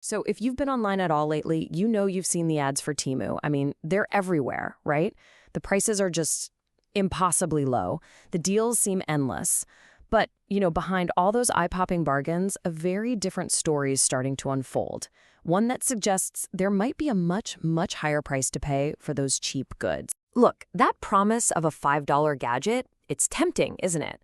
So if you've been online at all lately, you know you've seen the ads for Temu. I mean, they're everywhere, right? The prices are just impossibly low. The deals seem endless. But, behind all those eye-popping bargains, a very different story is starting to unfold. One that suggests there might be a much, much higher price to pay for those cheap goods. Look, that promise of a $5 gadget, it's tempting, isn't it?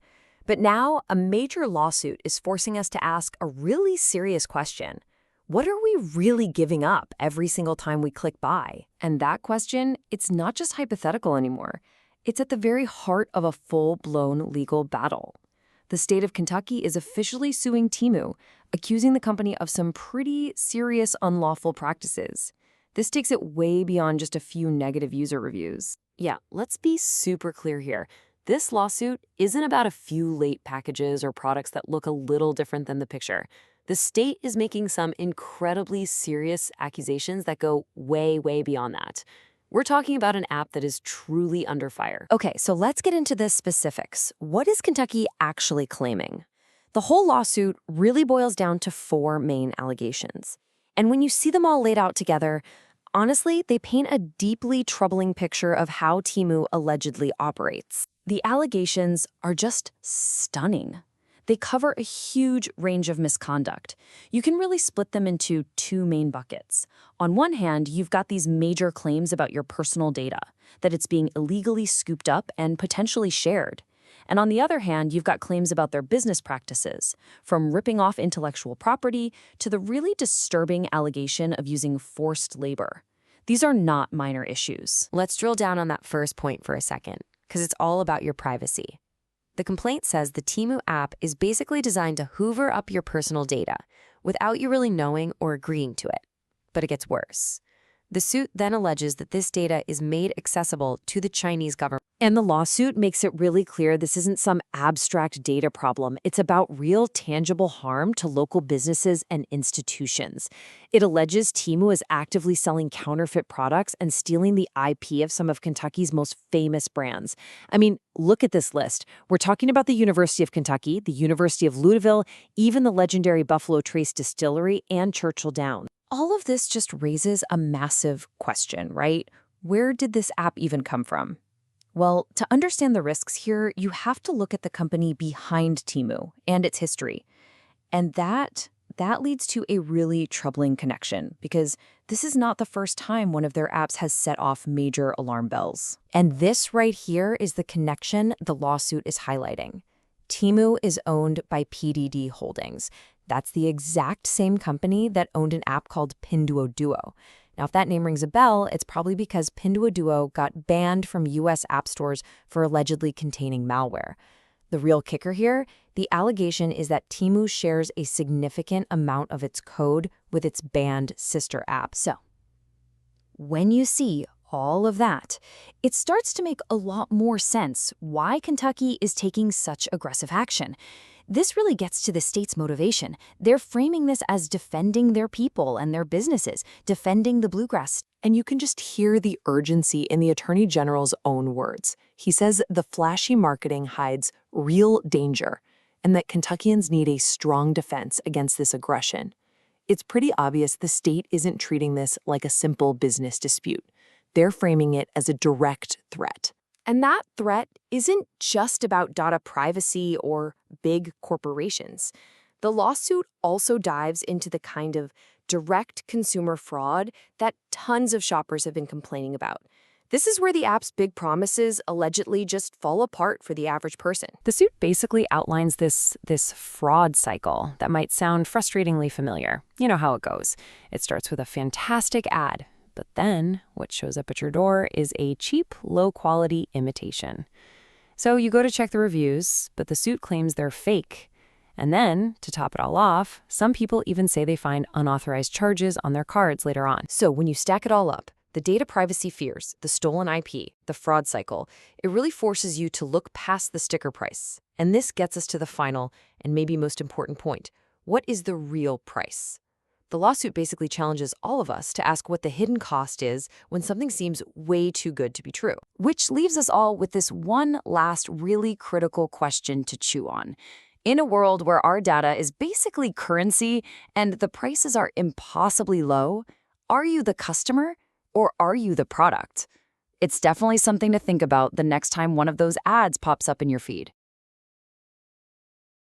But now, a major lawsuit is forcing us to ask a really serious question. What are we really giving up every single time we click buy? And that question, it's not just hypothetical anymore. It's at the very heart of a full-blown legal battle. The state of Kentucky is officially suing Temu, accusing the company of some pretty serious unlawful practices. This takes it way beyond just a few negative user reviews. Yeah, let's be super clear here. This lawsuit isn't about a few late packages or products that look a little different than the picture. The state is making some incredibly serious accusations that go way, way beyond that. We're talking about an app that is truly under fire. Okay, so let's get into the specifics. What is Kentucky actually claiming? The whole lawsuit really boils down to 4 main allegations. And when you see them all laid out together, honestly, they paint a deeply troubling picture of how Temu allegedly operates. The allegations are just stunning. They cover a huge range of misconduct. You can really split them into 2 main buckets. On one hand, you've got these major claims about your personal data, that it's being illegally scooped up and potentially shared. And on the other hand, you've got claims about their business practices, from ripping off intellectual property to the really disturbing allegation of using forced labor. These are not minor issues. Let's drill down on that first point for a second, because it's all about your privacy. The complaint says the Temu app is basically designed to hoover up your personal data without you really knowing or agreeing to it. But it gets worse. The suit then alleges that this data is made accessible to the Chinese government. And the lawsuit makes it really clear this isn't some abstract data problem. It's about real, tangible harm to local businesses and institutions. It alleges Temu is actively selling counterfeit products and stealing the IP of some of Kentucky's most famous brands. I mean, look at this list. We're talking about the University of Kentucky, the University of Louisville, even the legendary Buffalo Trace Distillery, and Churchill Downs. All of this just raises a massive question, right? Where did this app even come from? Well, to understand the risks here, you have to look at the company behind Temu and its history. And that leads to a really troubling connection, because this is not the first time one of their apps has set off major alarm bells. And this right here is the connection the lawsuit is highlighting. Temu is owned by PDD Holdings. That's the exact same company that owned an app called Pinduoduo. Now, if that name rings a bell, it's probably because Pinduoduo got banned from U.S. app stores for allegedly containing malware. The real kicker here, the allegation is that Temu shares a significant amount of its code with its banned sister app. So, when you see all of that, it starts to make a lot more sense why Kentucky is taking such aggressive action. This really gets to the state's motivation. They're framing this as defending their people and their businesses, defending the bluegrass. And you can just hear the urgency in the Attorney General's own words. He says the flashy marketing hides real danger and that Kentuckians need a strong defense against this aggression. It's pretty obvious the state isn't treating this like a simple business dispute. They're framing it as a direct threat. And that threat isn't just about data privacy or big corporations. The lawsuit also dives into the kind of direct consumer fraud that tons of shoppers have been complaining about. This is where the app's big promises allegedly just fall apart for the average person. The suit basically outlines this fraud cycle that might sound frustratingly familiar. You know how it goes. It starts with a fantastic ad. But then, what shows up at your door is a cheap, low-quality imitation. So you go to check the reviews, but the suit claims they're fake. And then, to top it all off, some people even say they find unauthorized charges on their cards later on. So when you stack it all up, the data privacy fears, the stolen IP, the fraud cycle, it really forces you to look past the sticker price. And this gets us to the final and maybe most important point. What is the real price? The lawsuit basically challenges all of us to ask what the hidden cost is when something seems way too good to be true. Which leaves us all with this one last really critical question to chew on. In a world where our data is basically currency and the prices are impossibly low, are you the customer or are you the product? It's definitely something to think about the next time one of those ads pops up in your feed.